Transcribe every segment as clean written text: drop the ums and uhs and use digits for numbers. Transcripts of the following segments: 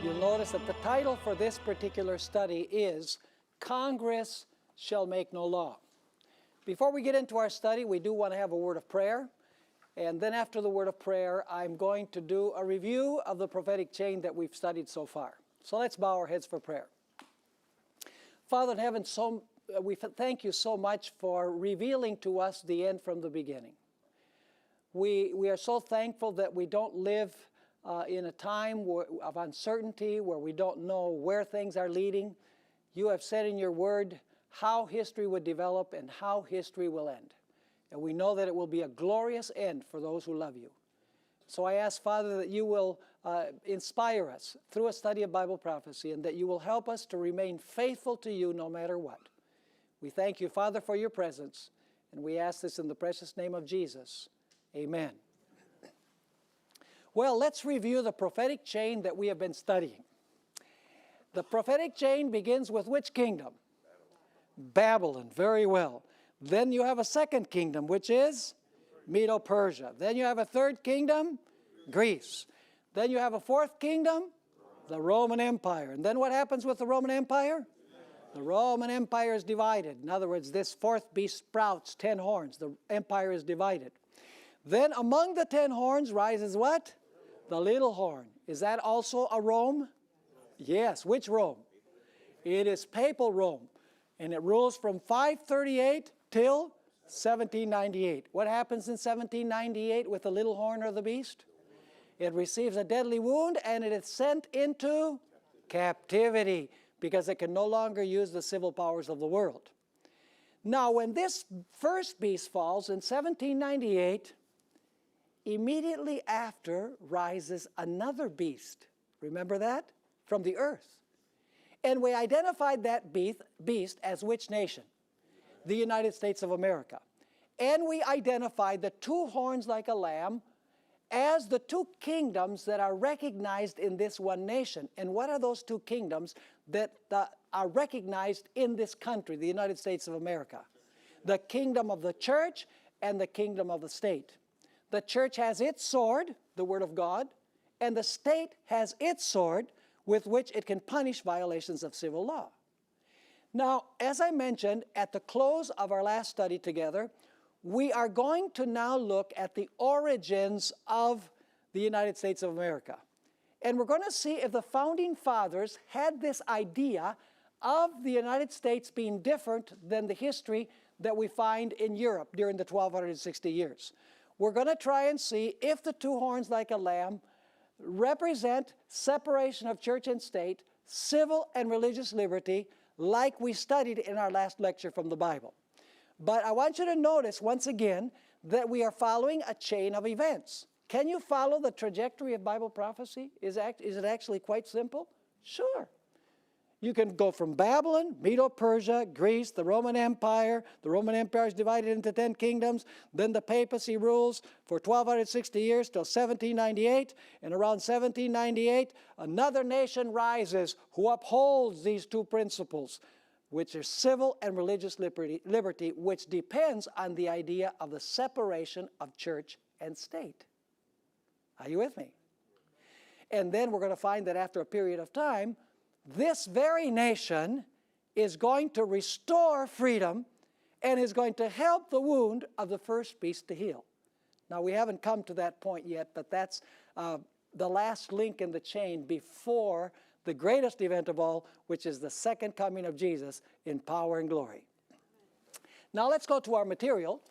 You'll notice that the title for this particular study is Congress Shall Make No Law. Before we get into our study, we do want to have a word of prayer. And then after the word of prayer, I'm going to do a review of the prophetic chain that we've studied so far. So let's bow our heads for prayer. Father in heaven, we thank you so much for revealing to us the end from the beginning. We are so thankful that we don't live in a time of uncertainty where we don't know where things are leading. You have said in your word how history would develop and how history will end. And we know that it will be a glorious end for those who love you. So I ask, Father, that you will inspire us through a study of Bible prophecy and that you will help us to remain faithful to you no matter what. We thank you, Father, for your presence, and we ask this in the precious name of Jesus. Amen. Well, let's review the prophetic chain that we have been studying. The prophetic chain begins with which kingdom? Babylon. Very well. Then you have a second kingdom, which is Medo-Persia. Then you have a third kingdom, Greece. Then you have a fourth kingdom, the Roman Empire. And then what happens with the Roman Empire? The Roman Empire is divided. In other words, this fourth beast sprouts 10 horns. The empire is divided. Then among the 10 horns rises what? The little horn. Is that also a Rome? Yes. Which Rome? It is papal Rome. And it rules from 538 till 1798. What happens in 1798 with the little horn or the beast? It receives a deadly wound and it is sent into captivity because it can no longer use the civil powers of the world. Now, when this first beast falls in 1798, immediately after rises another beast. Remember that? From the earth. And we identified that beast as which nation? The United States of America. And we identified the two horns like a lamb as the two kingdoms that are recognized in this one nation. And what are those two kingdoms that are recognized in this country, the United States of America? The kingdom of the church and the kingdom of the state. The church has its sword, the Word of God, and the state has its sword with which it can punish violations of civil law. Now, as I mentioned at the close of our last study together, we are going to now look at the origins of the United States of America. And we're going to see if the founding fathers had this idea of the United States being different than the history that we find in Europe during the 1260 years. We're going to try and see if the two horns like a lamb represent separation of church and state, civil and religious liberty, like we studied in our last lecture from the Bible. But I want you to notice once again that we are following a chain of events. Can you follow the trajectory of Bible prophecy? Is it actually quite simple? Sure. You can go from Babylon, Medo-Persia, Greece, the Roman Empire. The Roman Empire is divided into 10 kingdoms. Then the papacy rules for 1260 years till 1798. And around 1798, another nation rises who upholds these two principles, which are civil and religious liberty, which depends on the idea of the separation of church and state. Are you with me? And then we're going to find that after a period of time, this very nation is going to restore freedom and is going to help the wound of the first beast to heal. Now, we haven't come to that point yet, but that's the last link in the chain before the greatest event of all, which is the second coming of Jesus in power and glory. Now, let's go to our material.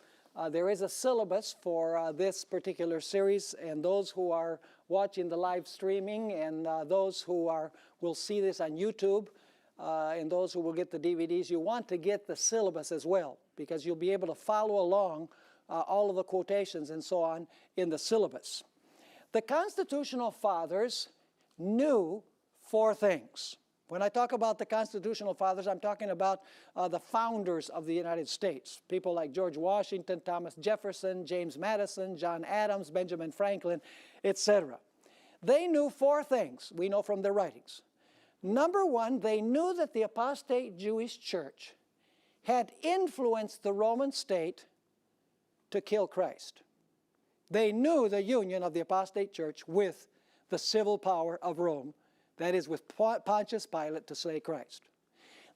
There is a syllabus for this particular series, and those who are watching the live streaming and those who will see this on YouTube and those who will get the DVDs, you want to get the syllabus as well because you'll be able to follow along all of the quotations and so on in the syllabus. The Constitutional Fathers knew four things. When I talk about the Constitutional Fathers, I'm talking about the founders of the United States. People like George Washington, Thomas Jefferson, James Madison, John Adams, Benjamin Franklin, etc. They knew four things we know from their writings. Number one, they knew that the apostate Jewish church had influenced the Roman state to kill Christ. They knew the union of the apostate church with the civil power of Rome that is with Pontius Pilate to slay Christ.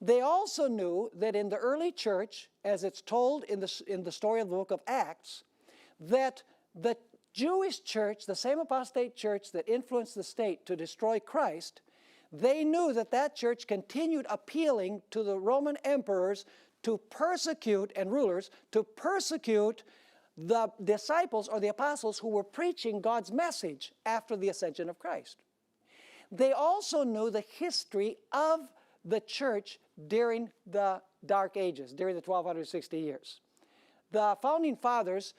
They also knew that in the early church, as it's told in the story of the book of Acts, that the Jewish church, the same apostate church that influenced the state to destroy Christ, they knew that that church continued appealing to the Roman emperors to persecute, and rulers, to persecute the disciples or the apostles who were preaching God's message after the ascension of Christ. They also knew the history of the church during the Dark Ages, during the 1260 years. The Founding Fathers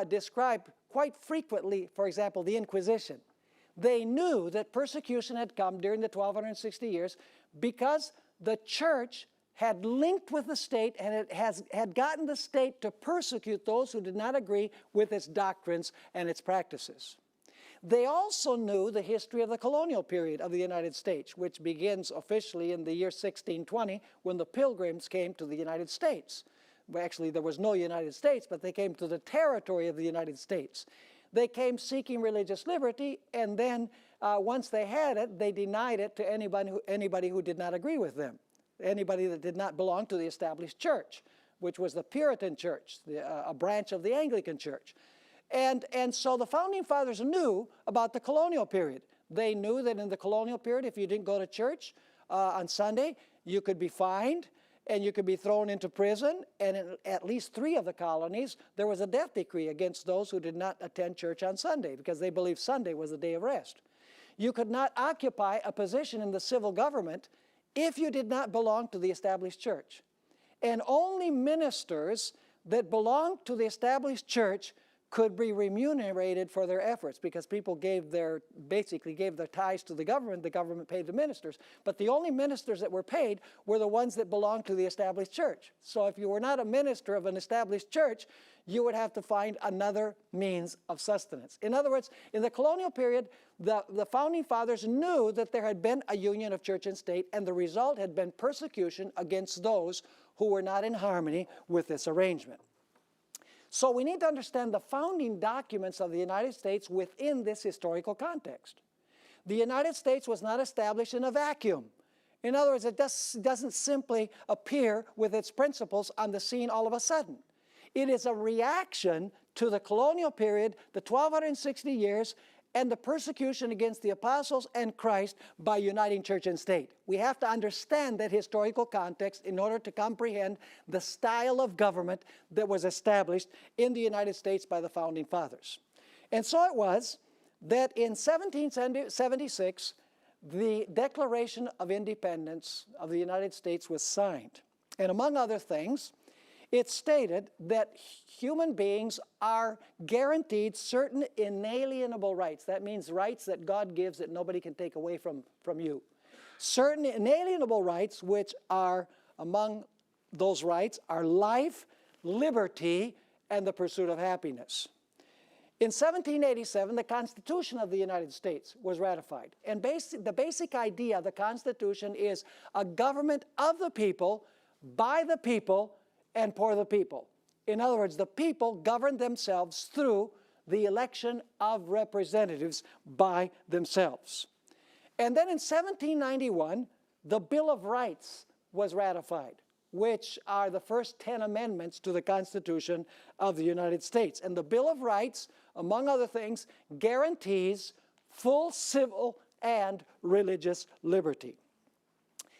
described quite frequently, for example, the Inquisition. They knew that persecution had come during the 1260 years because the church had linked with the state and it had gotten the state to persecute those who did not agree with its doctrines and its practices. They also knew the history of the colonial period of the United States, which begins officially in the year 1620 when the Pilgrims came to the United States. Well, actually, there was no United States, but they came to the territory of the United States. They came seeking religious liberty, and then once they had it, they denied it to anybody who did not agree with them, anybody that did not belong to the established church, which was the Puritan church, a branch of the Anglican church. And so the Founding Fathers knew about the colonial period. They knew that in the colonial period, if you didn't go to church on Sunday, you could be fined and you could be thrown into prison. And in at least 3 of the colonies, there was a death decree against those who did not attend church on Sunday because they believed Sunday was the day of rest. You could not occupy a position in the civil government if you did not belong to the established church. And only ministers that belonged to the established church could be remunerated for their efforts because people basically gave their tithes to the government paid the ministers. But the only ministers that were paid were the ones that belonged to the established church. So if you were not a minister of an established church, you would have to find another means of sustenance. In other words, in the colonial period, the Founding Fathers knew that there had been a union of church and state, and the result had been persecution against those who were not in harmony with this arrangement. So we need to understand the founding documents of the United States within this historical context. The United States was not established in a vacuum. In other words, it doesn't simply appear with its principles on the scene all of a sudden. It is a reaction to the colonial period, the 1260 years, and the persecution against the apostles and Christ by uniting church and state. We have to understand that historical context in order to comprehend the style of government that was established in the United States by the Founding Fathers. And so it was that in 1776, the Declaration of Independence of the United States was signed. And among other things, it stated that human beings are guaranteed certain inalienable rights. That means rights that God gives that nobody can take away from you. Certain inalienable rights, which are among those rights, are life, liberty, and the pursuit of happiness. In 1787, the Constitution of the United States was ratified. And the basic idea of the Constitution is a government of the people, by the people, and for the people. In other words, the people govern themselves through the election of representatives by themselves. And then in 1791, the Bill of Rights was ratified, which are the first 10 amendments to the Constitution of the United States. And the Bill of Rights, among other things, guarantees full civil and religious liberty.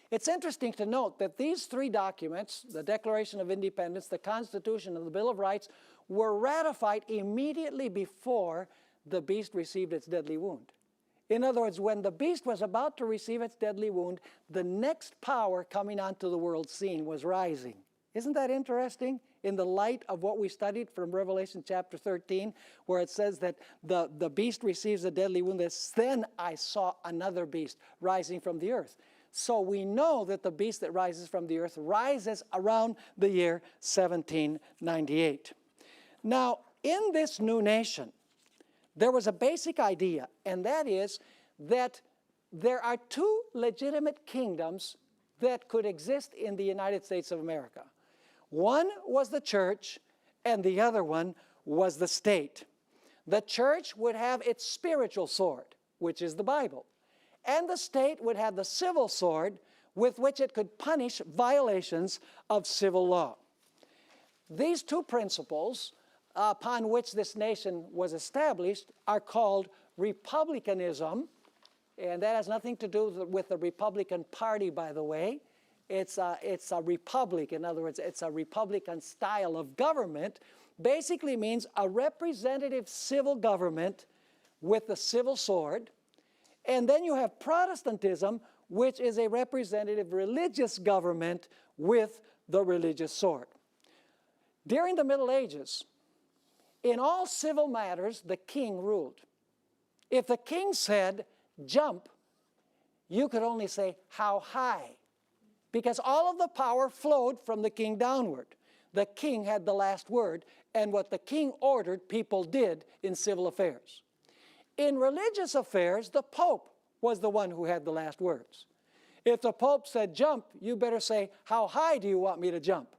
It's interesting to note that these 3 documents, the Declaration of Independence, the Constitution, and the Bill of Rights, were ratified immediately before the beast received its deadly wound. In other words, when the beast was about to receive its deadly wound, the next power coming onto the world scene was rising. Isn't that interesting? In the light of what we studied from Revelation chapter 13, where it says that the beast receives a deadly wound, then I saw another beast rising from the earth. So we know that the beast that rises from the earth rises around the year 1798. Now, in this new nation, there was a basic idea, and that is that there are 2 legitimate kingdoms that could exist in the United States of America. One was the church, and the other one was the state. The church would have its spiritual sword, which is the Bible. and the state would have the civil sword with which it could punish violations of civil law. These two principles upon which this nation was established are called republicanism, and that has nothing to do with the Republican Party, by the way. It's a republic. In other words, it's a Republican style of government. Basically means a representative civil government with the civil sword. And then you have Protestantism, which is a representative religious government with the religious sword. During the Middle Ages, in all civil matters, the king ruled. If the king said, jump, you could only say, how high? Because all of the power flowed from the king downward. The king had the last word, and what the king ordered, people did in civil affairs. In religious affairs, the Pope was the one who had the last words. If the Pope said jump, you better say, how high do you want me to jump?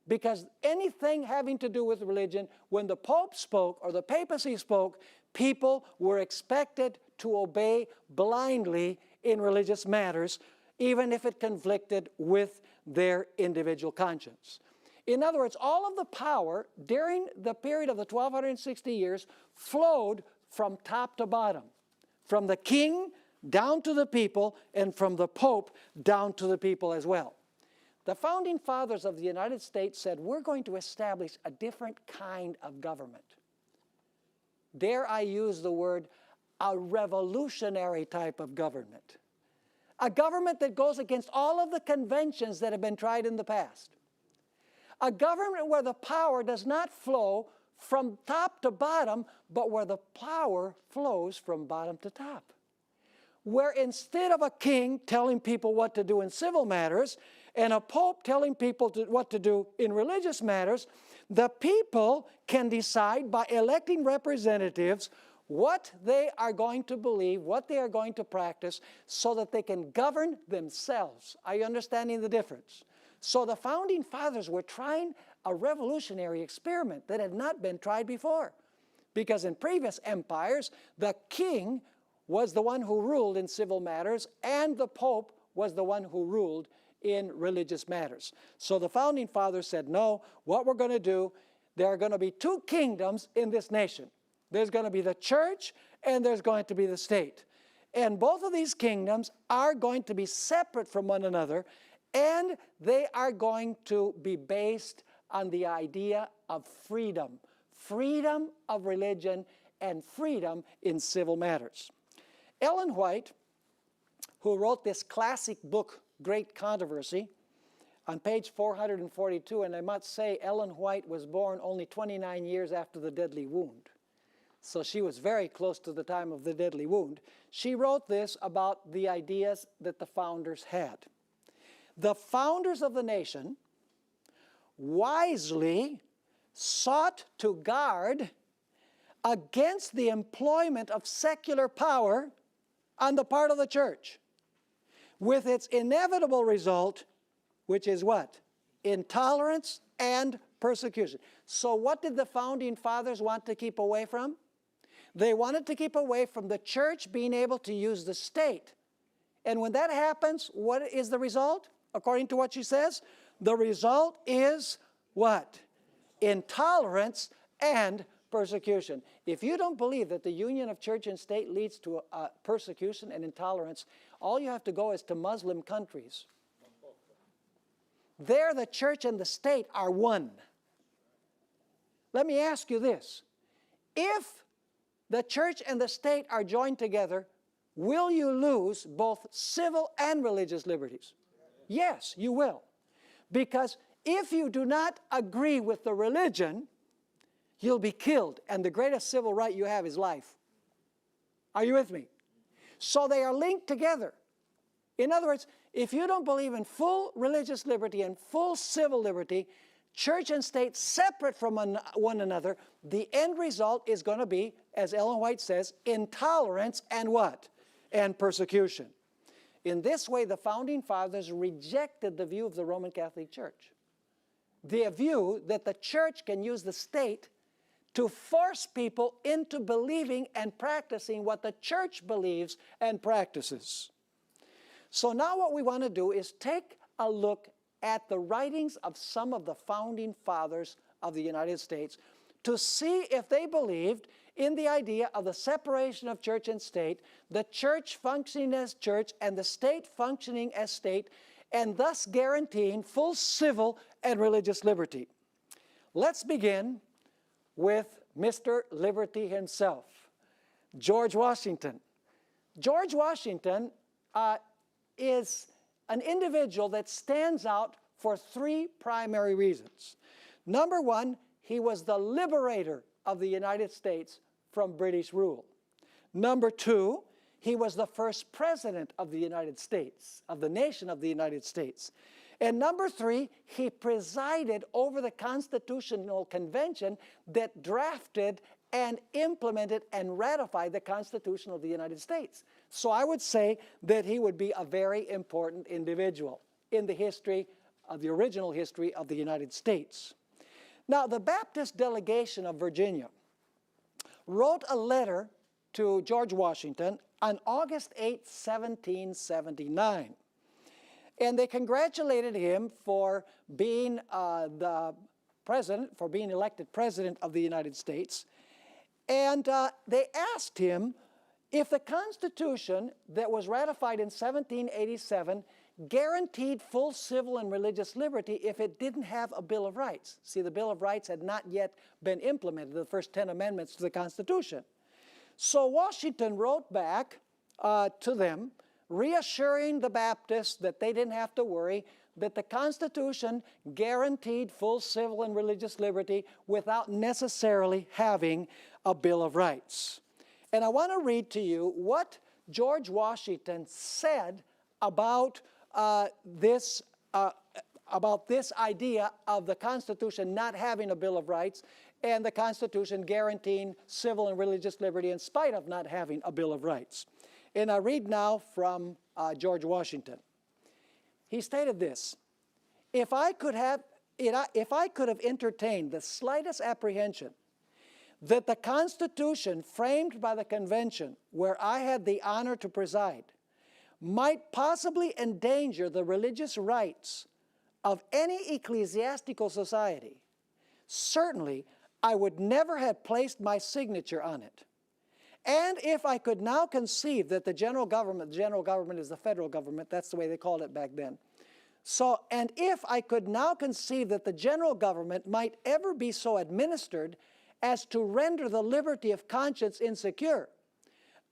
Because anything having to do with religion, when the Pope spoke or the papacy spoke, people were expected to obey blindly in religious matters, even if it conflicted with their individual conscience. In other words, all of the power during the period of the 1260 years flowed from top to bottom, from the king down to the people, and from the Pope down to the people as well. The founding fathers of the United States said, we're going to establish a different kind of government. Dare I use the word, a revolutionary type of government. A government that goes against all of the conventions that have been tried in the past. A government where the power does not flow from top to bottom, but where the power flows from bottom to top. Where instead of a king telling people what to do in civil matters, and a pope telling people what to do in religious matters, the people can decide by electing representatives what they are going to believe, what they are going to practice, so that they can govern themselves. Are you understanding the difference? So the founding fathers were trying a revolutionary experiment that had not been tried before. Because in previous empires, the king was the one who ruled in civil matters, and the Pope was the one who ruled in religious matters. So the founding fathers said, no, what we're going to do, there are going to be two kingdoms in this nation. There's going to be the church, and there's going to be the state. And both of these kingdoms are going to be separate from one another, and they are going to be based on the idea of freedom. Freedom of religion and freedom in civil matters. Ellen White, who wrote this classic book, Great Controversy, on page 442, and I must say Ellen White was born only 29 years after the deadly wound. So she was very close to the time of the deadly wound. She wrote this about the ideas that the founders had. The founders of the nation wisely sought to guard against the employment of secular power on the part of the church, with its inevitable result, which is what? Intolerance and persecution. So what did the founding fathers want to keep away from? They wanted to keep away from the church being able to use the state. And when that happens, what is the result? According to what she says, the result is what? Intolerance and persecution. If you don't believe that the union of church and state leads to persecution and intolerance, all you have to go is to Muslim countries. There the church and the state are one. Let me ask you this. If the church and the state are joined together, will you lose both civil and religious liberties? Yes, you will. Because if you do not agree with the religion, you'll be killed, and the greatest civil right you have is life. Are you with me? So they are linked together. In other words, if you don't believe in full religious liberty and full civil liberty, church and state separate from one another, the end result is going to be, as Ellen White says, intolerance and what? And persecution. In this way, the founding fathers rejected the view of the Roman Catholic Church. The view that the church can use the state to force people into believing and practicing what the church believes and practices. So now what we want to do is take a look at the writings of some of the founding fathers of the United States to see if they believed in the idea of the separation of church and state, the church functioning as church and the state functioning as state, and thus guaranteeing full civil and religious liberty. Let's begin with Mr. Liberty himself, George Washington. George Washington is an individual that stands out for three primary reasons. Number one, he was the liberator of the United States from British rule. Number two, he was the first president of the United States, of the nation of the United States. And number three, he presided over the Constitutional Convention that drafted and implemented and ratified the Constitution of the United States. So I would say that he would be a very important individual in the history of the original history of the United States. Now, the Baptist delegation of Virginia wrote a letter to George Washington on August 8, 1779. And they congratulated him for being the president, for being elected president of the United States. And they asked him if the Constitution that was ratified in 1787 guaranteed full civil and religious liberty if it didn't have a Bill of Rights. See, the Bill of Rights had not yet been implemented, the first 10 amendments to the Constitution. So Washington wrote back to them, reassuring the Baptists that they didn't have to worry, that the Constitution guaranteed full civil and religious liberty without necessarily having a Bill of Rights. And I want to read to you what George Washington said about this idea of the Constitution not having a Bill of Rights and the Constitution guaranteeing civil and religious liberty in spite of not having a Bill of Rights. And I read now from George Washington. He stated this: if I could have entertained the slightest apprehension that the Constitution framed by the convention where I had the honor to preside might possibly endanger the religious rights of any ecclesiastical society, certainly I would never have placed my signature on it. And if I could now conceive that the general government is the federal government, that's the way they called it back then. And if I could now conceive that the general government might ever be so administered as to render the liberty of conscience insecure,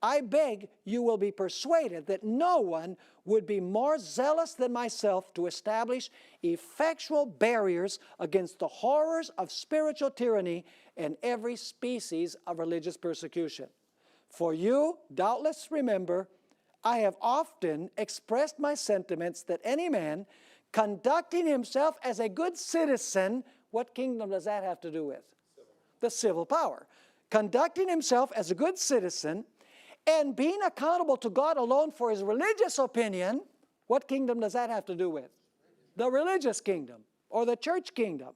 I beg you will be persuaded that no one would be more zealous than myself to establish effectual barriers against the horrors of spiritual tyranny and every species of religious persecution. For you, doubtless remember, I have often expressed my sentiments that any man conducting himself as a good citizen, what kingdom does that have to do with? The civil power. Conducting himself as a good citizen and being accountable to God alone for his religious opinion, what kingdom does that have to do with? The religious kingdom or the church kingdom.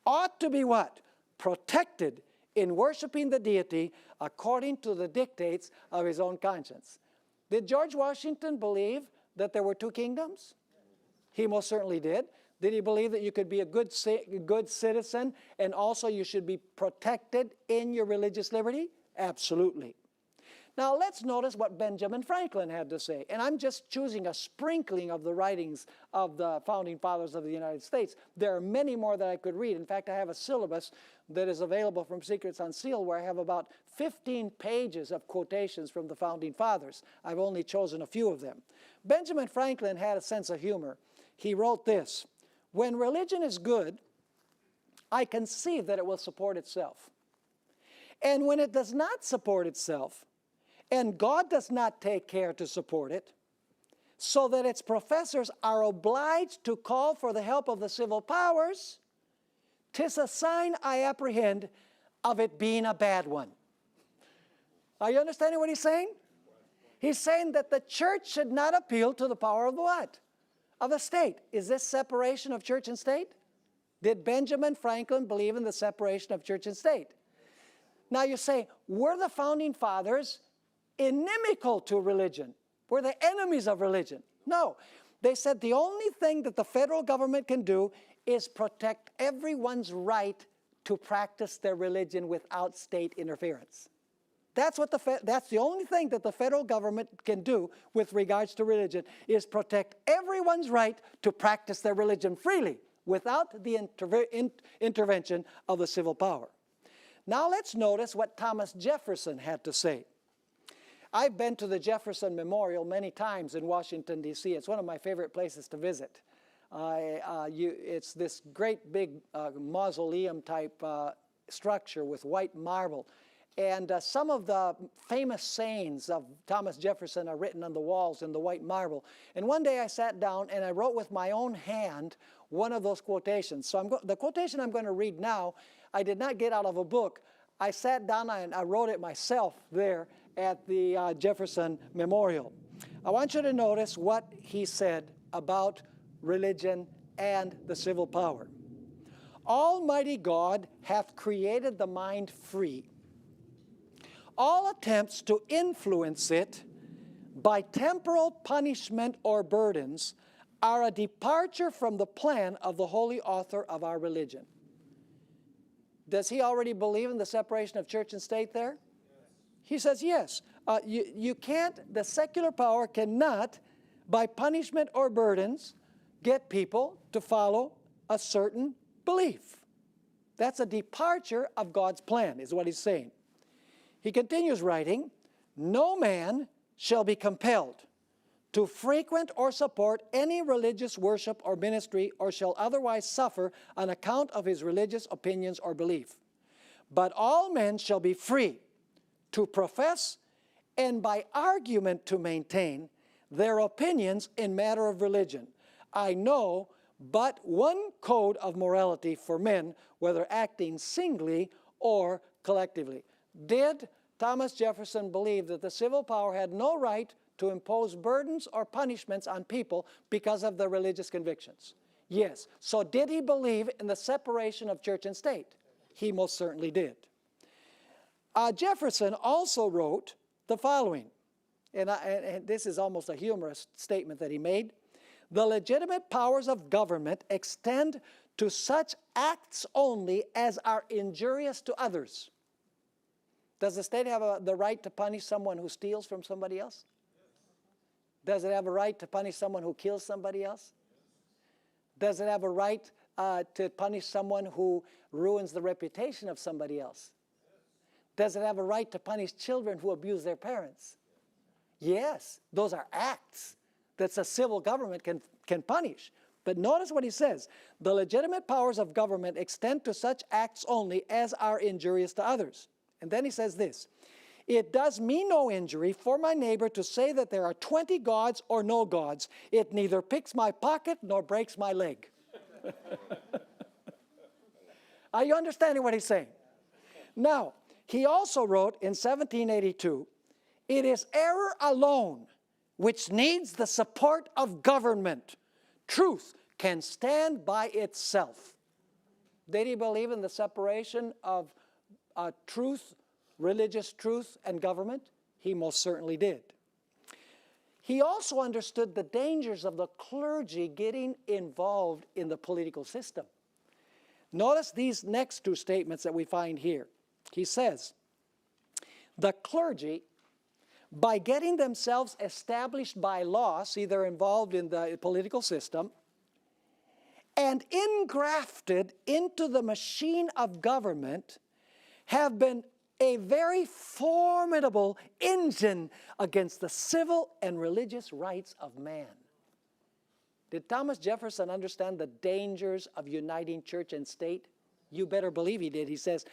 Ought to be what? Protected in worshiping the deity according to the dictates of his own conscience. Did George Washington believe that there were two kingdoms? He most certainly did. Did he believe that you could be a good citizen and also you should be protected in your religious liberty? Absolutely. Now let's notice what Benjamin Franklin had to say. And I'm just choosing a sprinkling of the writings of the founding fathers of the United States. There are many more that I could read. In fact, I have a syllabus that is available from Secrets Unsealed where I have about 15 pages of quotations from the founding fathers. I've only chosen a few of them. Benjamin Franklin had a sense of humor. He wrote this: when religion is good, I conceive that it will support itself. And when it does not support itself, and God does not take care to support it, so that its professors are obliged to call for the help of the civil powers, 'tis a sign I apprehend of it being a bad one. Are you understanding what he's saying? He's saying that the church should not appeal to the power of the what? Of the state. Is this separation of church and state? Did Benjamin Franklin believe in the separation of church and state? Now you say, were the founding fathers inimical to religion? Were they enemies of religion? No. They said the only thing that the federal government can do is protect everyone's right to practice their religion without state interference. That's the only thing that the federal government can do with regards to religion, is protect everyone's right to practice their religion freely without the intervention of the civil power. Now let's notice what Thomas Jefferson had to say. I've been to the Jefferson Memorial many times in Washington, D.C. It's one of my favorite places to visit. It's this great big mausoleum type structure with white marble. And some of the famous sayings of Thomas Jefferson are written on the walls in the white marble. And one day I sat down and I wrote with my own hand one of those quotations. So the quotation I'm going to read now, I did not get out of a book. I sat down and I wrote it myself there at the Jefferson Memorial. I want you to notice what he said about religion and the civil power. Almighty God hath created the mind free. All attempts to influence it by temporal punishment or burdens are a departure from the plan of the holy author of our religion. Does he already believe in the separation of church and state there? He says yes. You can't, the secular power cannot, by punishment or burdens, get people to follow a certain belief. That's a departure of God's plan, is what he's saying. He continues writing, no man shall be compelled to frequent or support any religious worship or ministry, or shall otherwise suffer on account of his religious opinions or belief. But all men shall be free to profess and by argument to maintain their opinions in matter of religion. I know but one code of morality for men, whether acting singly or collectively. Did Thomas Jefferson believe that the civil power had no right to impose burdens or punishments on people because of their religious convictions? Yes. So did he believe in the separation of church and state? He most certainly did. Jefferson also wrote the following, and this is almost a humorous statement that he made. The legitimate powers of government extend to such acts only as are injurious to others. Does the state have the right to punish someone who steals from somebody else? Does it have a right to punish someone who kills somebody else? Does it have a right to punish someone who ruins the reputation of somebody else? Does it have a right to punish children who abuse their parents? Yes, those are acts that a civil government can punish. But notice what he says. The legitimate powers of government extend to such acts only as are injurious to others. And then he says this, it does me no injury for my neighbor to say that there are 20 gods or no gods. It neither picks my pocket nor breaks my leg. Are you understanding what he's saying? Now, he also wrote in 1782, it is error alone which needs the support of government. Truth can stand by itself. Did he believe in the separation of truth, religious truth, and government? He most certainly did. He also understood the dangers of the clergy getting involved in the political system. Notice these next two statements that we find here. He says, the clergy, by getting themselves established by law, see they're involved in the political system, and engrafted into the machine of government, have been a very formidable engine against the civil and religious rights of man. Did Thomas Jefferson understand the dangers of uniting church and state? You better believe he did. He says,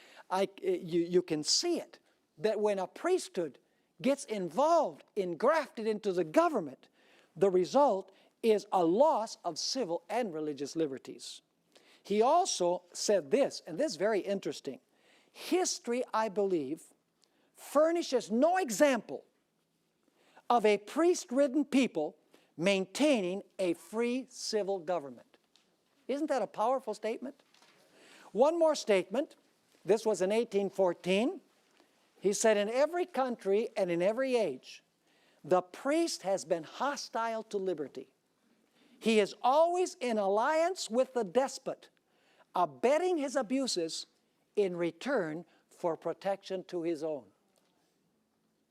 you can see it, that when a priesthood gets involved, engrafted into the government, the result is a loss of civil and religious liberties. He also said this, and this is very interesting. History, I believe, furnishes no example of a priest-ridden people maintaining a free civil government. Isn't that a powerful statement? One more statement. This was in 1814. He said, in every country and in every age, the priest has been hostile to liberty. He is always in alliance with the despot, abetting his abuses in return for protection to his own.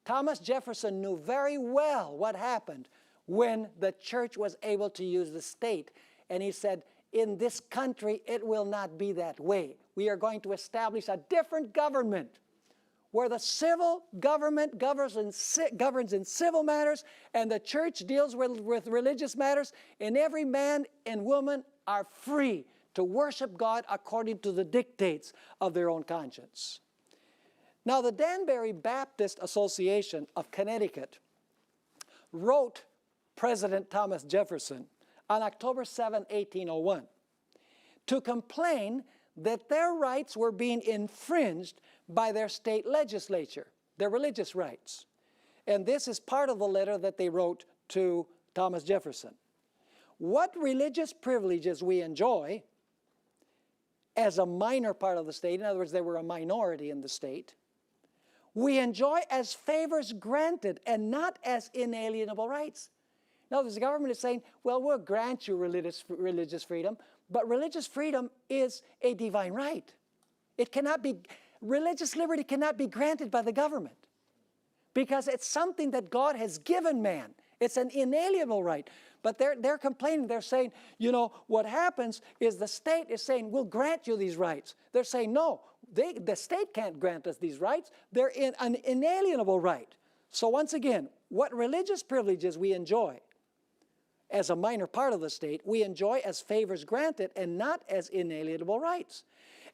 Thomas Jefferson knew very well what happened when the church was able to use the state. And he said, in this country, it will not be that way. We are going to establish a different government where the civil government governs in civil matters and the church deals with religious matters, and every man and woman are free to worship God according to the dictates of their own conscience. Now, the Danbury Baptist Association of Connecticut wrote President Thomas Jefferson on October 7, 1801, to complain that their rights were being infringed by their state legislature, their religious rights. And this is part of the letter that they wrote to Thomas Jefferson. What religious privileges we enjoy as a minor part of the state, in other words, they were a minority in the state, we enjoy as favors granted and not as inalienable rights. Now, the government is saying, well, we'll grant you religious freedom, but religious freedom is a divine right. It cannot be, religious liberty cannot be granted by the government because it's something that God has given man. It's an inalienable right. But they're complaining. They're saying, you know, what happens is the state is saying, we'll grant you these rights. They're saying, no, the state can't grant us these rights. They're in an inalienable right. So once again, what religious privileges we enjoy as a minor part of the state, we enjoy as favors granted and not as inalienable rights.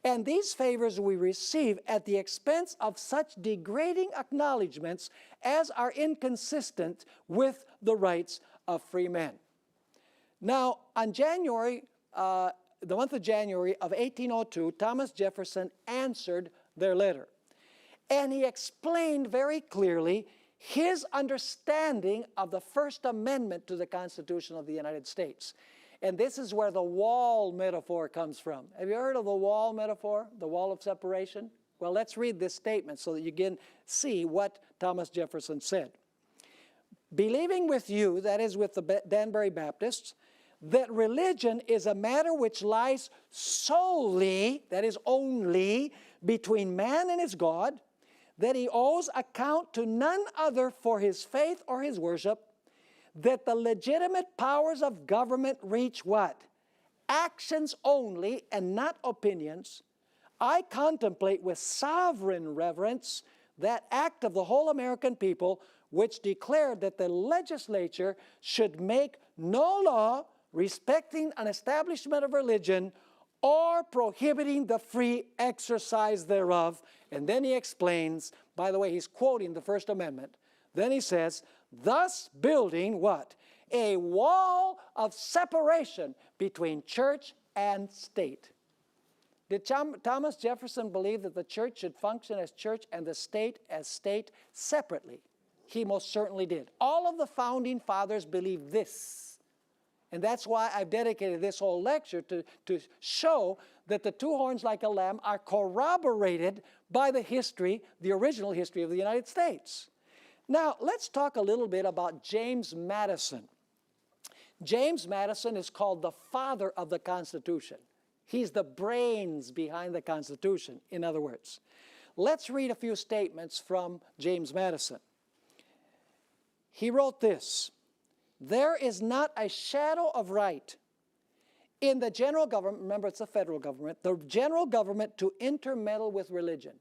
And these favors we receive at the expense of such degrading acknowledgments as are inconsistent with the rights of free men. Now, on the month of January of 1802, Thomas Jefferson answered their letter. And he explained very clearly his understanding of the First Amendment to the Constitution of the United States. And this is where the wall metaphor comes from. Have you heard of the wall metaphor, the wall of separation? Well, let's read this statement so that you can see what Thomas Jefferson said. Believing with you, that is with the Danbury Baptists, that religion is a matter which lies solely, that is only, between man and his God, that he owes account to none other for his faith or his worship, that the legitimate powers of government reach what? Actions only and not opinions. I contemplate with sovereign reverence that act of the whole American people which declared that the legislature should make no law respecting an establishment of religion or prohibiting the free exercise thereof. And then he explains, by the way, he's quoting the First Amendment. Then he says, thus building what? A wall of separation between church and state. Did Thomas Jefferson believe that the church should function as church and the state as state separately? He most certainly did. All of the founding fathers believed this. And that's why I've dedicated this whole lecture to show that the two horns like a lamb are corroborated by the history, the original history of the United States. Now, let's talk a little bit about James Madison. James Madison is called the father of the Constitution. He's the brains behind the Constitution, in other words. Let's read a few statements from James Madison. He wrote this: there is not a shadow of right in the general government, remember it's the federal government, the general government to intermeddle with religion.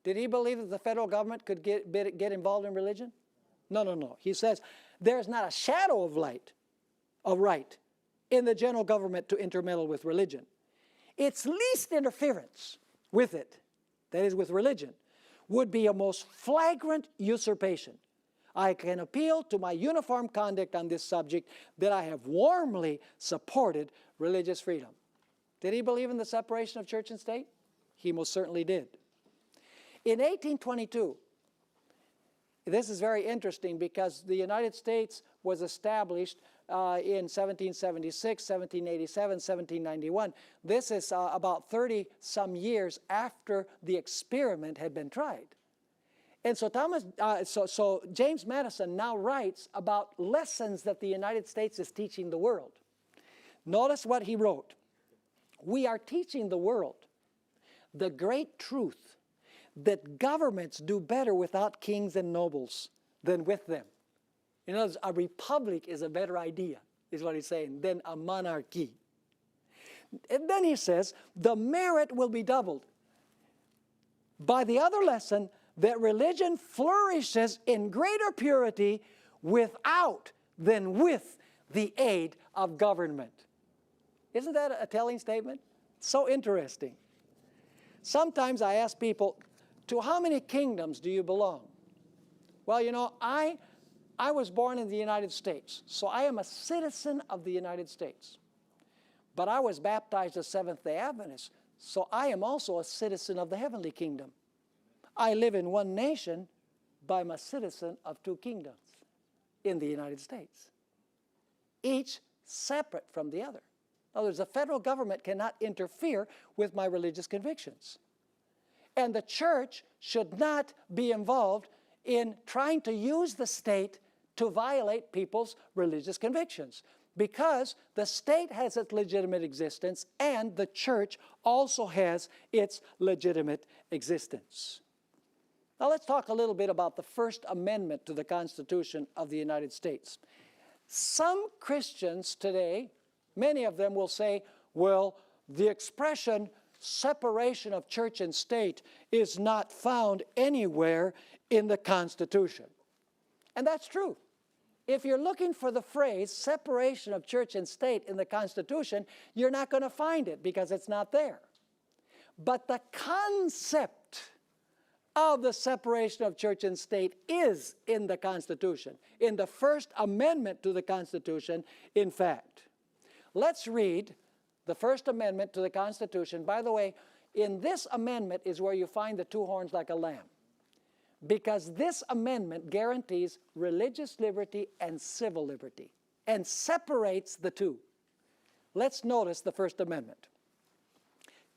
Did he believe that the federal government could get involved in religion? No, no, no. He says there's not a shadow of right in the general government to intermeddle with religion. Its least interference with it, that is with religion, would be a most flagrant usurpation. I can appeal to my uniform conduct on this subject that I have warmly supported religious freedom. Did he believe in the separation of church and state? He most certainly did. In 1822, This is very interesting because the United States was established in 1776, 1787, 1791. This is about 30-some years after the experiment had been tried. And so James Madison now writes about lessons that the United States is teaching the world. Notice what he wrote. We are teaching the world the great truth that governments do better without kings and nobles than with them. In other words, a republic is a better idea, is what he's saying, than a monarchy. And then he says, the merit will be doubled by the other lesson that religion flourishes in greater purity without than with the aid of government. Isn't that a telling statement? So interesting. Sometimes I ask people, to how many kingdoms do you belong? Well, you know, I was born in the United States, so I am a citizen of the United States. But I was baptized as Seventh-day Adventist, so I am also a citizen of the heavenly kingdom. I live in one nation, but I'm a citizen of two kingdoms in the United States, each separate from the other. In other words, the federal government cannot interfere with my religious convictions. And the church should not be involved in trying to use the state to violate people's religious convictions, because the state has its legitimate existence and the church also has its legitimate existence. Now let's talk a little bit about the First Amendment to the Constitution of the United States. Some Christians today, many of them will say, well, the expression separation of church and state is not found anywhere in the Constitution. And that's true. If you're looking for the phrase separation of church and state in the Constitution, you're not going to find it because it's not there. But the concept of the separation of church and state is in the Constitution, in the First Amendment to the Constitution, in fact. Let's read the First Amendment to the Constitution. By the way, in this amendment is where you find the two horns like a lamb, because this amendment guarantees religious liberty and civil liberty and separates the two. Let's notice the First Amendment.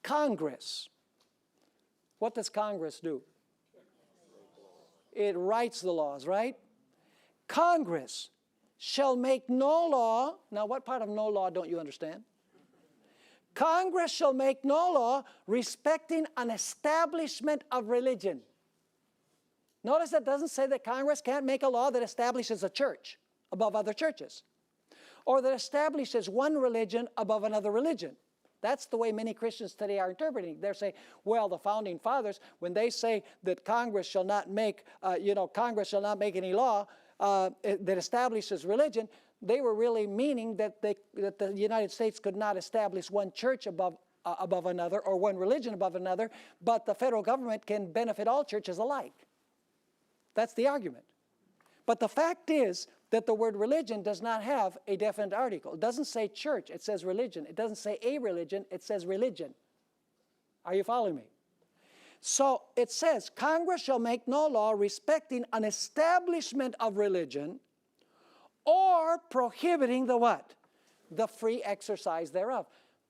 Congress. What does Congress do? It writes the laws, right? Congress shall make no law. Now, what part of no law don't you understand? Congress shall make no law respecting an establishment of religion. Notice that doesn't say that Congress can't make a law that establishes a church above other churches, or that establishes one religion above another religion. That's the way many Christians today are interpreting. They're saying, well, the Founding Fathers, when they say that Congress shall not make, Congress shall not make any law that establishes religion, they were really meaning that the United States could not establish one church above another or one religion above another, but the federal government can benefit all churches alike. That's the argument. But the fact is that the word religion does not have a definite article. It doesn't say church, it says religion. It doesn't say a religion, it says religion. Are you following me? So it says, Congress shall make no law respecting an establishment of religion or prohibiting the what? The free exercise thereof.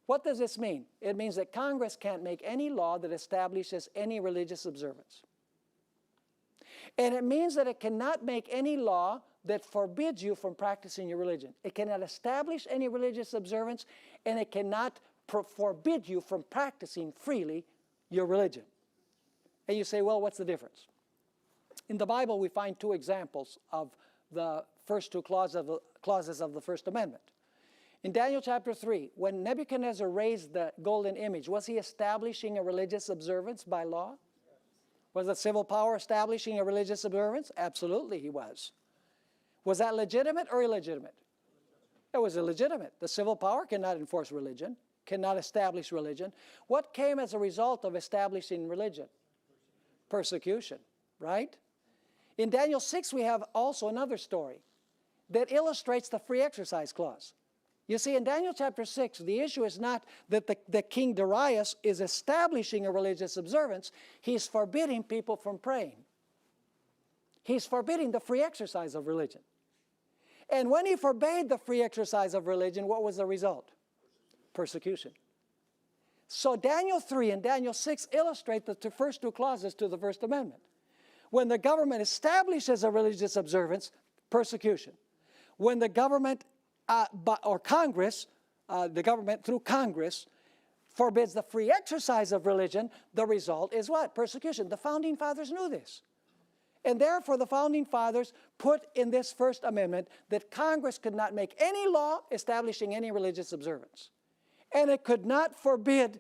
What does this mean? It means that Congress can't make any law that establishes any religious observance. And it means that it cannot make any law that forbids you from practicing your religion. It cannot establish any religious observance, and it cannot forbid you from practicing freely your religion. And you say, well, what's the difference? In the Bible, we find two examples of the first two clauses of the First Amendment. In Daniel chapter 3, when Nebuchadnezzar raised the golden image, was he establishing a religious observance by law? Was the civil power establishing a religious observance? Absolutely he was. Was that legitimate or illegitimate? It was illegitimate. The civil power cannot enforce religion, cannot establish religion. What came as a result of establishing religion? Persecution, right? In Daniel 6, we have also another story that illustrates the free exercise clause. You see, in Daniel chapter 6, the issue is not that the king Darius is establishing a religious observance. He's forbidding people from praying. He's forbidding the free exercise of religion. And when he forbade the free exercise of religion, what was the result? Persecution. So Daniel 3 and Daniel 6 illustrate the first two clauses to the First Amendment. When the government establishes a religious observance, persecution. When the government or Congress, the government through Congress, forbids the free exercise of religion, the result is what? Persecution. The Founding Fathers knew this. And therefore the Founding Fathers put in this First Amendment that Congress could not make any law establishing any religious observance. And it could not forbid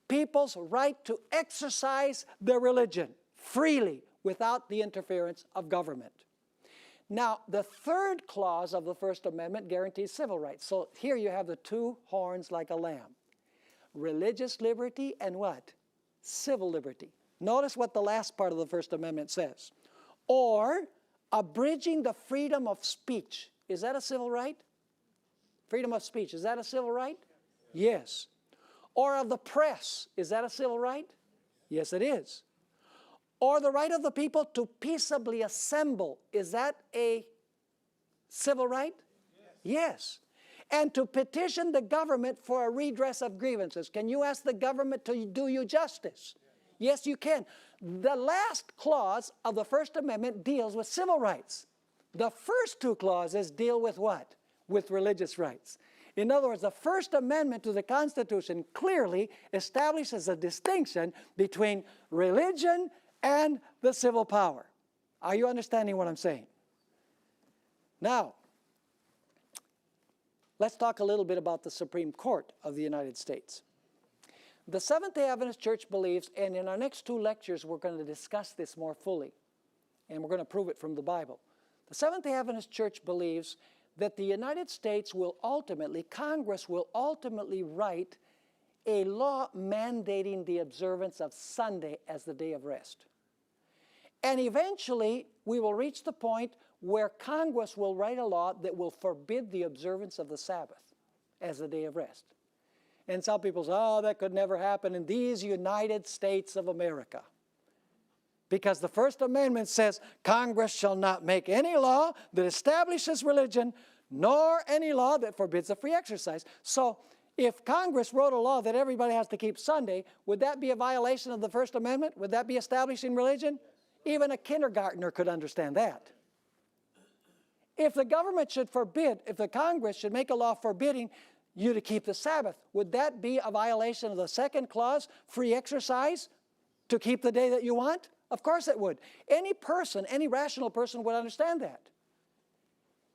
people's right to exercise their religion freely without the interference of government. Now, the third clause of the First Amendment guarantees civil rights. So here you have the two horns like a lamb. Religious liberty and what? Civil liberty. Notice what the last part of the First Amendment says. Or abridging the freedom of speech. Is that a civil right? Freedom of speech, is that a civil right? Yes. Or of the press, is that a civil right? Yes, it is. Or the right of the people to peaceably assemble, is that a civil right? Yes. And to petition the government for a redress of grievances. Can you ask the government to do you justice? Yes, you can. The last clause of the First Amendment deals with civil rights. The first two clauses deal with what? With religious rights. In other words, the First Amendment to the Constitution clearly establishes a distinction between religion and the civil power. Are you understanding what I'm saying? Now, let's talk a little bit about the Supreme Court of the United States. The Seventh-day Adventist Church believes, and in our next two lectures we're going to discuss this more fully, and we're going to prove it from the Bible. The Seventh-day Adventist Church believes that the United States will ultimately, Congress will ultimately write a law mandating the observance of Sunday as the day of rest. And eventually, we will reach the point where Congress will write a law that will forbid the observance of the Sabbath as the day of rest. And some people say, oh, that could never happen in these United States of America. Because the First Amendment says, Congress shall not make any law that establishes religion, nor any law that forbids the free exercise. So, if Congress wrote a law that everybody has to keep Sunday, would that be a violation of the First Amendment? Would that be establishing religion? Even a kindergartner could understand that. If the government should forbid, if the Congress should make a law forbidding you to keep the Sabbath, would that be a violation of the second clause, free exercise, to keep the day that you want? Of course it would. Any person, any rational person would understand that.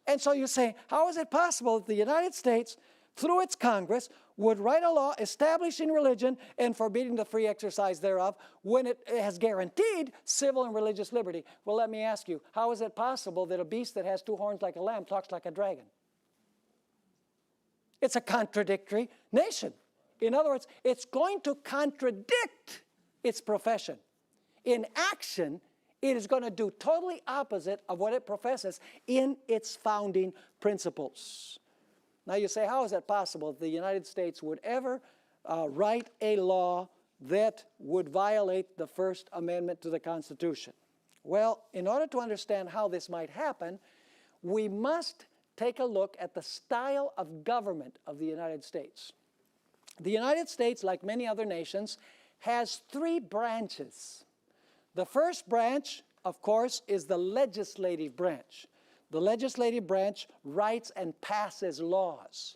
And so you say, how is it possible that the United States, through its Congress, would write a law establishing religion and forbidding the free exercise thereof when it has guaranteed civil and religious liberty? Well, let me ask you, how is it possible that a beast that has two horns like a lamb talks like a dragon? It's a contradictory nation. In other words, it's going to contradict its profession. In action, it is going to do totally opposite of what it professes in its founding principles. Now you say, how is that possible that the United States would ever write a law that would violate the First Amendment to the Constitution? Well, in order to understand how this might happen, we must take a look at the style of government of the United States. The United States, like many other nations, has three branches. The first branch, of course, is the legislative branch. The legislative branch writes and passes laws.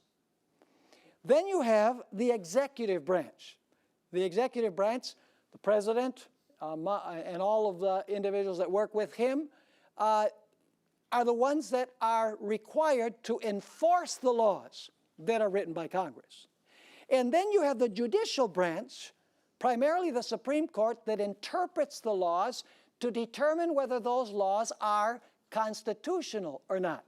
Then you have the executive branch. The executive branch, the president and all of the individuals that work with him are the ones that are required to enforce the laws that are written by Congress. And then you have the judicial branch, primarily the Supreme Court, that interprets the laws to determine whether those laws are constitutional or not.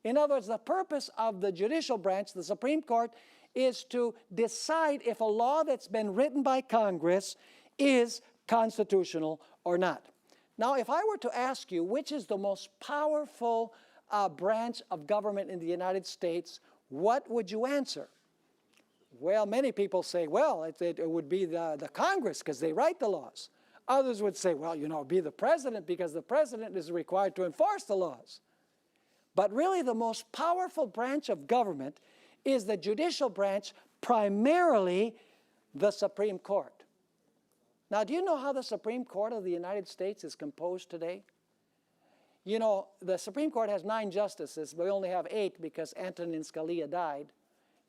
In other words, the purpose of the judicial branch, the Supreme Court, is to decide if a law that's been written by Congress is constitutional or not. Now, if I were to ask you which is the most powerful branch of government in the United States, what would you answer? Well, many people say, well, it would be the Congress because they write the laws. Others would say, well, be the president because the president is required to enforce the laws. But really the most powerful branch of government is the judicial branch, primarily the Supreme Court. Now, do you know how the Supreme Court of the United States is composed today? The Supreme Court has 9 justices, but we only have 8 because Antonin Scalia died,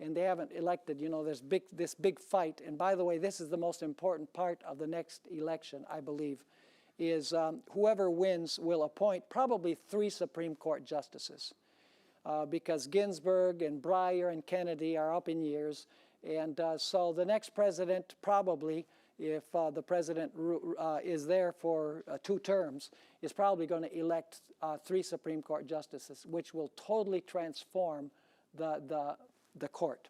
and they haven't elected. There's this big fight. And by the way, this is the most important part of the next election, I believe, is whoever wins will appoint probably 3 Supreme Court justices because Ginsburg and Breyer and Kennedy are up in years. And so the next president probably, if the president is there for 2 terms, is probably going to elect 3 Supreme Court justices, which will totally transform the court.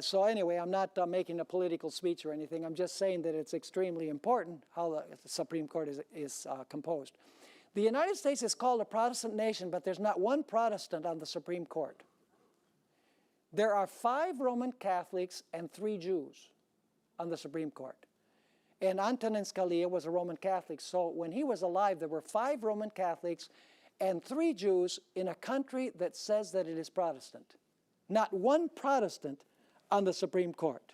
So anyway, I'm not making a political speech or anything. I'm just saying that it's extremely important how the Supreme Court is composed. The United States is called a Protestant nation, but there's not one Protestant on the Supreme Court. There are 5 Roman Catholics and 3 Jews on the Supreme Court. And Antonin Scalia was a Roman Catholic, so when he was alive, there were 5 Roman Catholics and 3 Jews in a country that says that it is Protestant. Not one Protestant on the Supreme Court.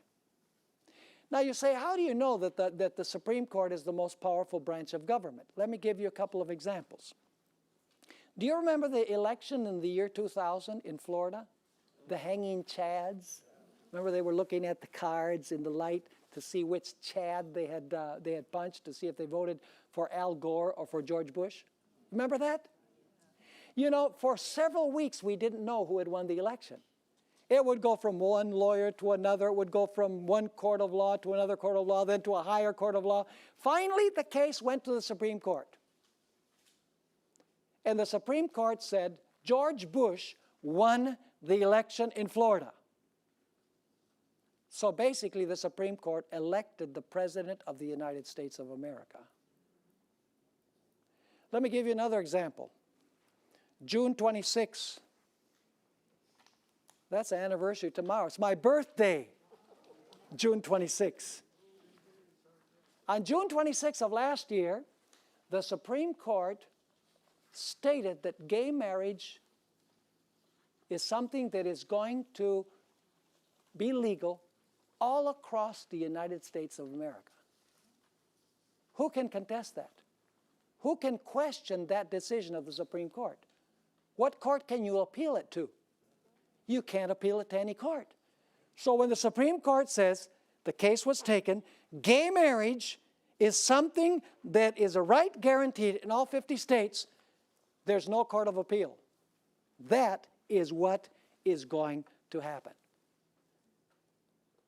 Now you say, how do you know that the Supreme Court is the most powerful branch of government? Let me give you a couple of examples. Do you remember the election in the year 2000 in Florida? The hanging chads? Remember they were looking at the cards in the light to see which Chad they had punched, to see if they voted for Al Gore or for George Bush. Remember that? For several weeks we didn't know who had won the election. It would go from one lawyer to another. It would go from one court of law to another court of law, then to a higher court of law. Finally, the case went to the Supreme Court. And the Supreme Court said George Bush won the election in Florida. So basically, the Supreme Court elected the President of the United States of America. Let me give you another example. June 26. That's the anniversary tomorrow. It's my birthday, June 26. On June 26 of last year, the Supreme Court stated that gay marriage is something that is going to be legal all across the United States of America. Who can contest that? Who can question that decision of the Supreme Court? What court can you appeal it to? You can't appeal it to any court. So when the Supreme Court says the case was taken, gay marriage is something that is a right guaranteed in all 50 states, there's no court of appeal. That is what is going to happen.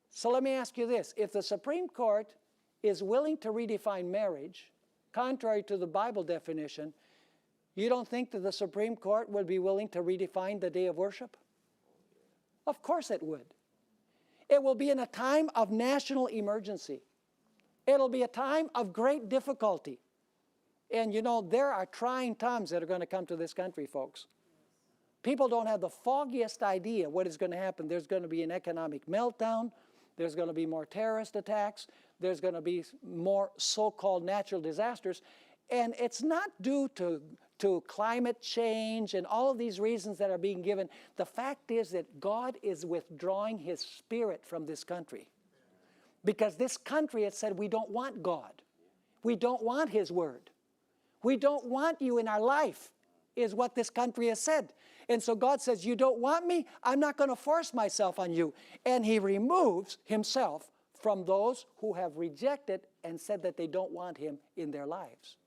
So let me ask you this. If the Supreme Court is willing to redefine marriage, contrary to the Bible definition, you don't think that the Supreme Court would be willing to redefine the day of worship? Of course it would. It will be in a time of national emergency. It'll be a time of great difficulty. And there are trying times that are going to come to this country, folks. People don't have the foggiest idea what is going to happen. There's going to be an economic meltdown. There's going to be more terrorist attacks. There's going to be more so-called natural disasters. And it's not due to climate change and all of these reasons that are being given. The fact is that God is withdrawing His Spirit from this country. Because this country has said, we don't want God. We don't want His Word. We don't want you in our life, is what this country has said. And so God says, you don't want me? I'm not going to force myself on you. And He removes Himself from those who have rejected and said that they don't want Him in their lives.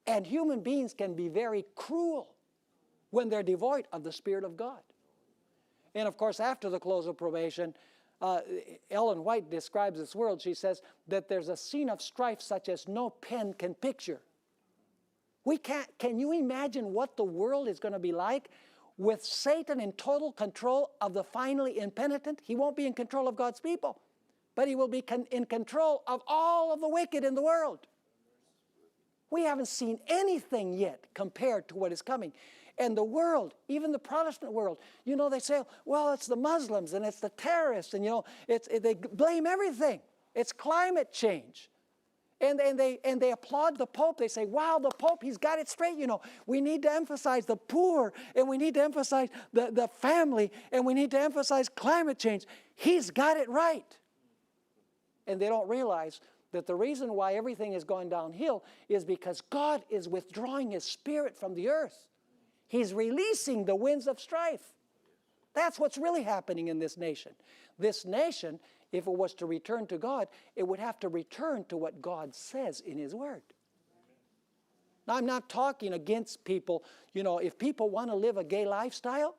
And human beings can be very cruel when they're devoid of the Spirit of God. And of course, after the close of probation, Ellen White describes this world. She says that there's a scene of strife such as no pen can picture. Can you imagine what the world is going to be like with Satan in total control of the finally impenitent? He won't be in control of God's people, but he will be in control of all of the wicked in the world. We haven't seen anything yet compared to what is coming. And the world, even the Protestant world, they say, well, it's the Muslims and it's the terrorists and, they blame everything. It's climate change. And they applaud the Pope. They say, wow, the Pope, he's got it straight, you know. We need to emphasize the poor, and we need to emphasize the family, and we need to emphasize climate change. He's got it right. And they don't realize that the reason why everything is going downhill is because God is withdrawing His Spirit from the earth. He's releasing the winds of strife. That's what's really happening in this nation. This nation, if it was to return to God, it would have to return to what God says in His Word. Now, I'm not talking against people. You know, if people want to live a gay lifestyle,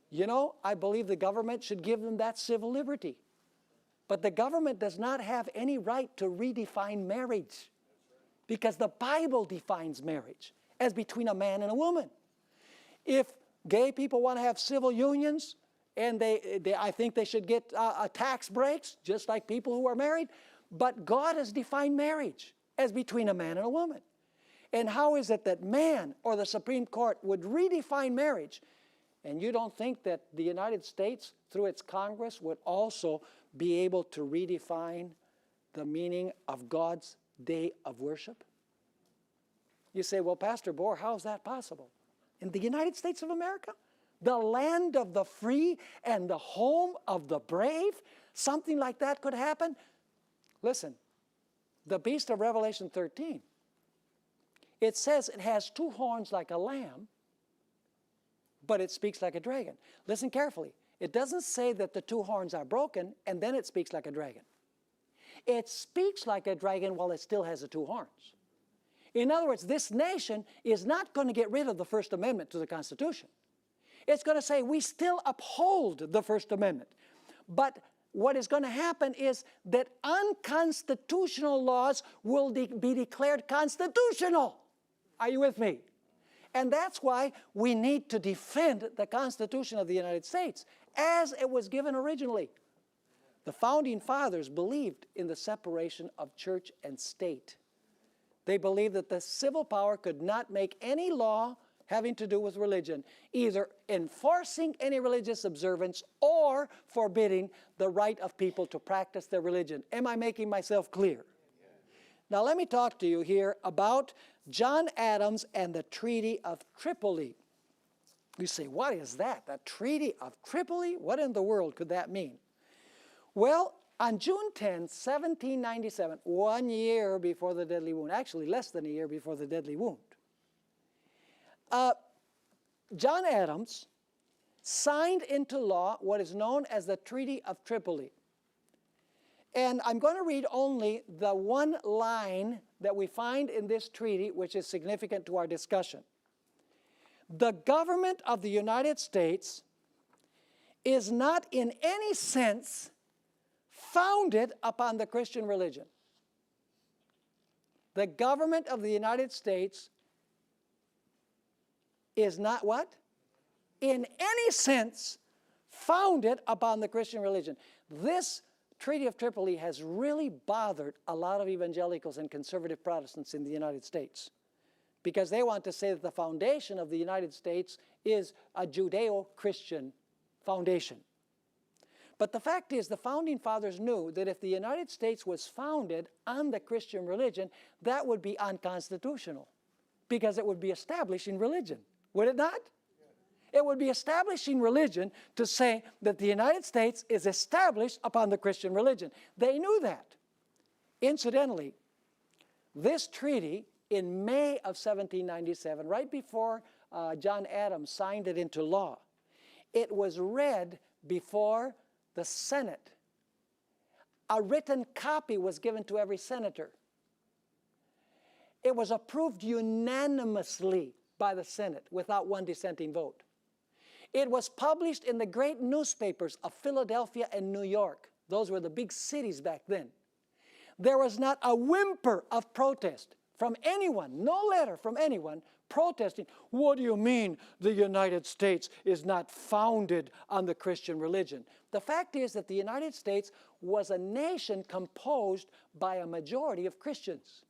you know, I believe the government should give them that civil liberty. But the government does not have any right to redefine marriage, because the Bible defines marriage as between a man and a woman. If gay people want to have civil unions, and I think they should get tax breaks, just like people who are married. But God has defined marriage as between a man and a woman. And how is it that man or the Supreme Court would redefine marriage? And you don't think that the United States, through its Congress, would also be able to redefine the meaning of God's day of worship? You say, well, Pastor Bohr, how is that possible? In the United States of America? The land of the free and the home of the brave? Something like that could happen? Listen, the beast of Revelation 13, it says it has two horns like a lamb, but it speaks like a dragon. Listen carefully. It doesn't say that the two horns are broken and then it speaks like a dragon. It speaks like a dragon while it still has the two horns. In other words, this nation is not going to get rid of the First Amendment to the Constitution. It's going to say we still uphold the First Amendment. But what is going to happen is that unconstitutional laws will be declared constitutional. Are you with me? And that's why we need to defend the Constitution of the United States as it was given originally. The Founding Fathers believed in the separation of church and state. They believed that the civil power could not make any law having to do with religion, either enforcing any religious observance or forbidding the right of people to practice their religion. Am I making myself clear? Now let me talk to you here about John Adams and the Treaty of Tripoli. You say, what is that? The Treaty of Tripoli? What in the world could that mean? Well, on June 10, 1797, 1 year before the deadly wound, actually less than a year before the deadly wound, John Adams signed into law what is known as the Treaty of Tripoli. And I'm going to read only the one line that we find in this treaty, which is significant to our discussion. The government of the United States is not in any sense founded upon the Christian religion. The government of the United States is not what? In any sense founded upon the Christian religion. This Treaty of Tripoli has really bothered a lot of evangelicals and conservative Protestants in the United States, because they want to say that the foundation of the United States is a Judeo-Christian foundation. But the fact is, the Founding Fathers knew that if the United States was founded on the Christian religion, that would be unconstitutional, because it would be establishing religion. Would it not? It would be establishing religion to say that the United States is established upon the Christian religion. They knew that. Incidentally, this treaty in May of 1797, right before John Adams signed it into law, it was read before the Senate. A written copy was given to every senator. It was approved unanimously by the Senate without one dissenting vote. It was published in the great newspapers of Philadelphia and New York. Those were the big cities back then. There was not a whimper of protest from anyone, no letter from anyone protesting. What do you mean the United States is not founded on the Christian religion? The fact is that the United States was a nation composed by a majority of Christians.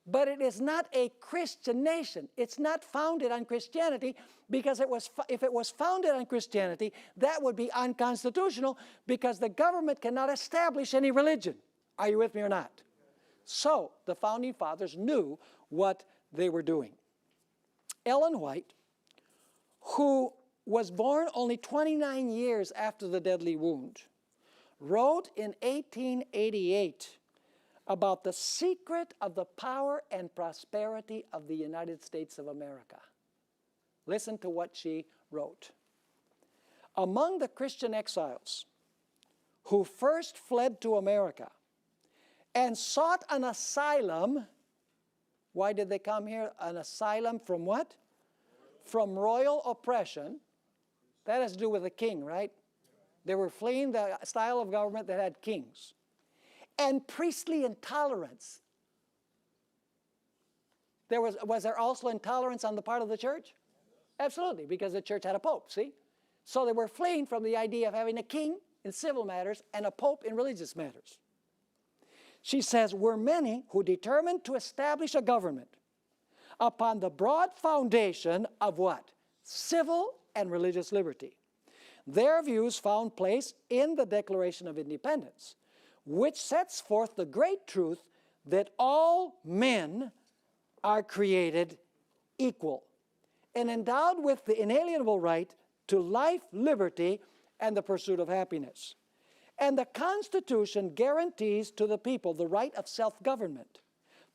But it is not a Christian nation. It's not founded on Christianity, because if it was founded on Christianity, that would be unconstitutional, because the government cannot establish any religion. Are you with me or not? So the Founding Fathers knew what they were doing. Ellen White, who was born only 29 years after the deadly wound, wrote in 1888 about the secret of the power and prosperity of the United States of America. Listen to what she wrote. Among the Christian exiles who first fled to America and sought an asylum, why did they come here? An asylum from what? From royal oppression. That has to do with the king, right? They were fleeing the style of government that had kings. And priestly intolerance. Was there also intolerance on the part of the church? Absolutely, because the church had a pope, see? So they were fleeing from the idea of having a king in civil matters and a pope in religious matters. She says, were many who determined to establish a government upon the broad foundation of what? Civil and religious liberty. Their views found place in the Declaration of Independence, which sets forth the great truth that all men are created equal and endowed with the inalienable right to life, liberty, and the pursuit of happiness. And the Constitution guarantees to the people the right of self-government,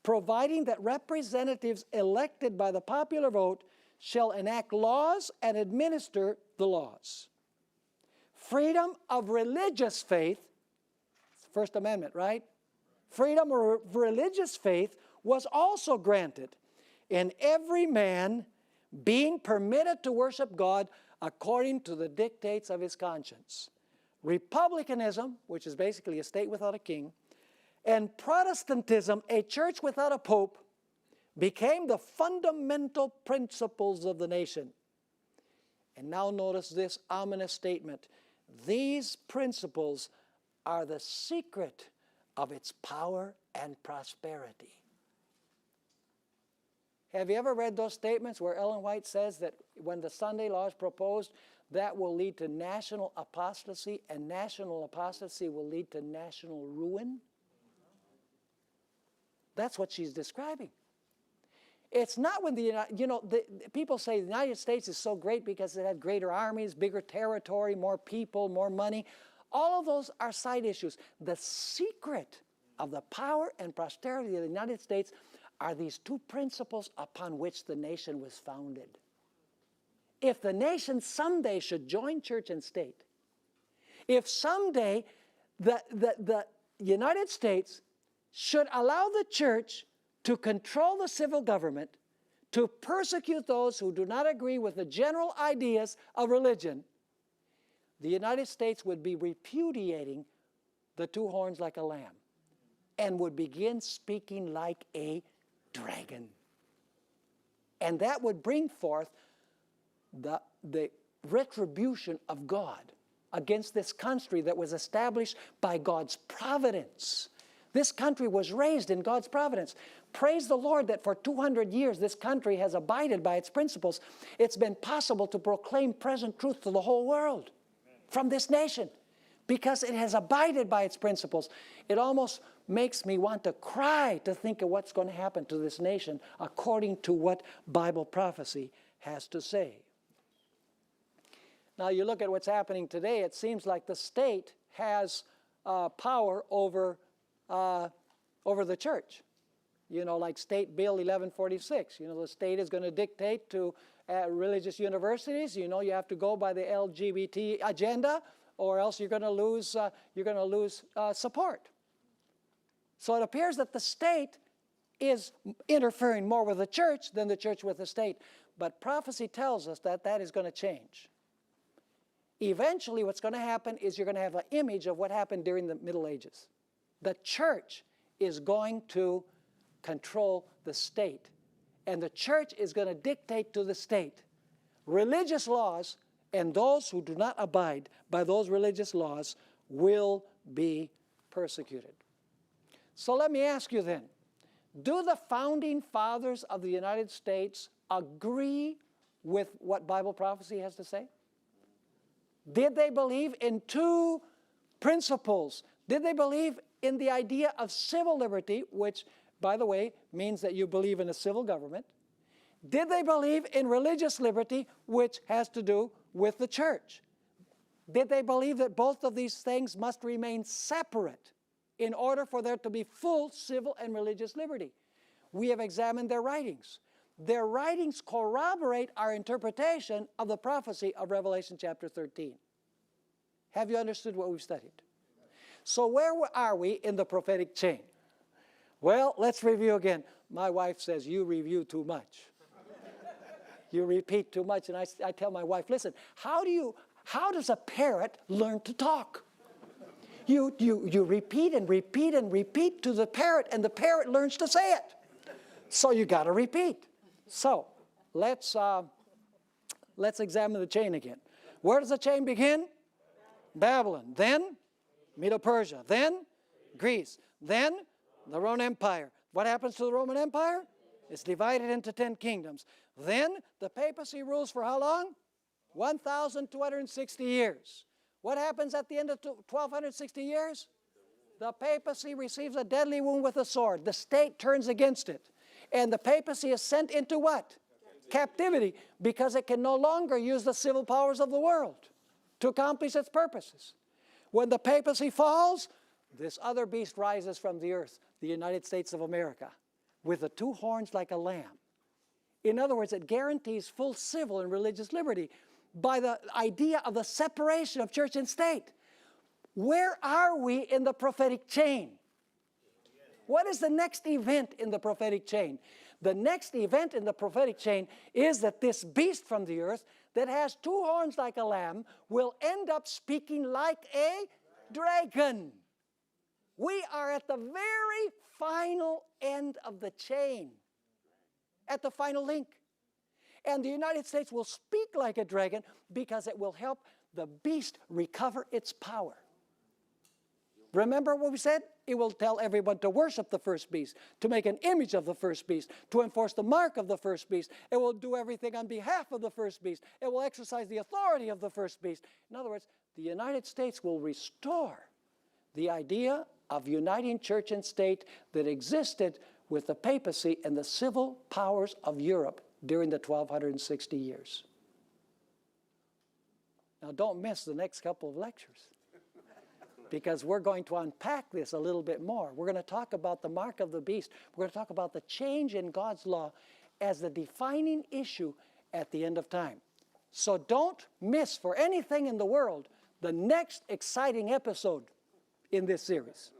providing that representatives elected by the popular vote shall enact laws and administer the laws. Freedom of religious faith, First Amendment, right? Freedom of religious faith was also granted, and every man being permitted to worship God according to the dictates of his conscience. Republicanism, which is basically a state without a king, and Protestantism, a church without a pope, became the fundamental principles of the nation. And now notice this ominous statement. These principles are the secret of its power and prosperity. Have you ever read those statements where Ellen White says that when the Sunday law is proposed, that will lead to national apostasy, and national apostasy will lead to national ruin? That's what she's describing. It's not when people say the United States is so great because it had greater armies, bigger territory, more people, more money. All of those are side issues. The secret of the power and prosperity of the United States are these two principles upon which the nation was founded. If the nation someday should join church and state, if someday the United States should allow the church to control the civil government, to persecute those who do not agree with the general ideas of religion, the United States would be repudiating the two horns like a lamb and would begin speaking like a dragon. And that would bring forth the retribution of God against this country that was established by God's providence. This country was raised in God's providence. Praise the Lord that for 200 years this country has abided by its principles. It's been possible to proclaim present truth to the whole world from this nation because it has abided by its principles. It almost makes me want to cry to think of what's going to happen to this nation according to what Bible prophecy has to say. Now you look at what's happening today, it seems like the state has power over the church. You know, like State Bill 1146. You know, the state is going to dictate to religious universities, you know, you have to go by the LGBT agenda, or else you're going to lose support. So it appears that the state is interfering more with the church than the church with the state. But prophecy tells us that that is going to change. Eventually, what's going to happen is you're going to have an image of what happened during the Middle Ages. The church is going to control the state, and the church is going to dictate to the state religious laws, and those who do not abide by those religious laws will be persecuted. So let me ask you then, do the founding fathers of the United States agree with what Bible prophecy has to say? Did they believe in two principles? Did they believe in the idea of civil liberty, which, by the way, means that you believe in a civil government? Did they believe in religious liberty, which has to do with the church? Did they believe that both of these things must remain separate in order for there to be full civil and religious liberty? We have examined their writings. Their writings corroborate our interpretation of the prophecy of Revelation chapter 13. Have you understood what we've studied? So where are we in the prophetic chain? Well, let's review again. My wife says, you review too much. You repeat too much. And I tell my wife, listen, how does a parrot learn to talk? You repeat and repeat and repeat to the parrot, and the parrot learns to say it. So you got to repeat. So let's examine the chain again. Where does the chain begin? Babylon. Then Medo-Persia. Then Greece. Then the Roman Empire. What happens to the Roman Empire? It's divided into 10 kingdoms. Then the papacy rules for how long? 1,260 years. What happens at the end of 1,260 years? The papacy receives a deadly wound with a sword. The state turns against it. And the papacy is sent into what? Captivity, because it can no longer use the civil powers of the world to accomplish its purposes. When the papacy falls, this other beast rises from the earth, the United States of America, with the two horns like a lamb. In other words, it guarantees full civil and religious liberty by the idea of the separation of church and state. Where are we in the prophetic chain? What is the next event in the prophetic chain? The next event in the prophetic chain is that this beast from the earth that has two horns like a lamb will end up speaking like a dragon. We are at the very final end of the chain, at the final link. And the United States will speak like a dragon because it will help the beast recover its power. Remember what we said? It will tell everyone to worship the first beast, to make an image of the first beast, to enforce the mark of the first beast. It will do everything on behalf of the first beast. It will exercise the authority of the first beast. In other words, the United States will restore the idea of uniting church and state that existed with the papacy and the civil powers of Europe during the 1,260 years. Now don't miss the next couple of lectures, because we're going to unpack this a little bit more. We're going to talk about the mark of the beast. We're going to talk about the change in God's law as the defining issue at the end of time. So don't miss for anything in the world the next exciting episode in this series.